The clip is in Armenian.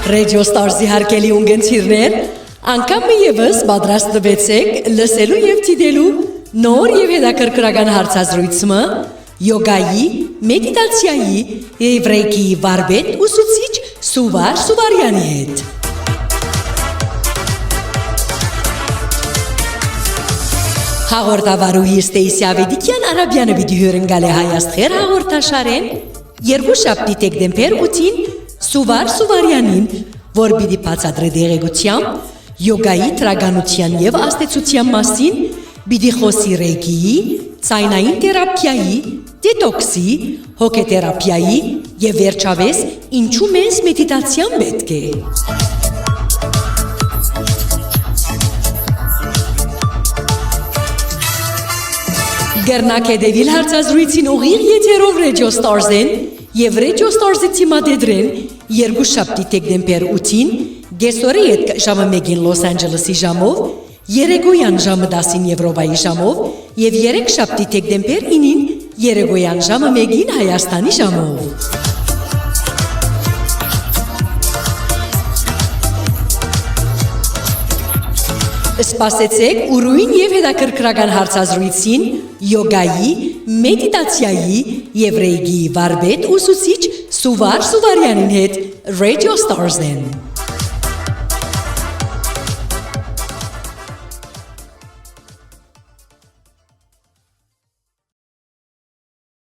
Radio Stars-ի հարգելի ունգընտիրներ, անգամ մի ևս պատրաստվեցեք լսելու եւ դիտելու նոր եւ հետաքրքրական հարցազրույցը յոգայի, մեդիտացիայի եւ ռեյկիի վարպետ ուսուցիչ Սուվար Սուվարյանի հետ։ Հաղորդավարուհի Ստեյսի Ավետիքյան Արաբյանը պիտի հյուրընկալի Հայաստղեր հաղորդաշարեն երկու շաբթի դեկտեմբեր 8-ին Սուվար Սուվարյանին, որ պիտի բացատրի դեղեցությամբ յոգայի տրագանության եւ աստեցության մասին, պիտի խոսի ռեյկիի, ցայնային թերապիայի, դետոքսի, հոգեթերապիայի եւ վերջապես ինչու մեզ մեդիտացիան պետք է։ Գերնակ հետևիլ հարցազրույցին ուղիղ եթերով Radio Stars-ին եւ Radio Stars-ի թիմադեդրեն երկու շաբթի դեկտեմբեր 8-ին գեսորի հետ ժամը 1-ին Լոս Անջելեսի ժամով, երեկոյան ժամը 10-ին Եվրոպայի ժամով եւ 3 շաբթի դեկտեմբեր 9-ին երեկոյան ժամը 1-ին Հայաստանի ժամով։ Սպասեցեք ուրույն եւ հետաքրքրական հարցազրույցին յոգայի, մեդիտացիայի եւ ռեյկիի վարպետ ուսուցիչ Սուվար Սուվարյանին հետ Radio Stars-ին։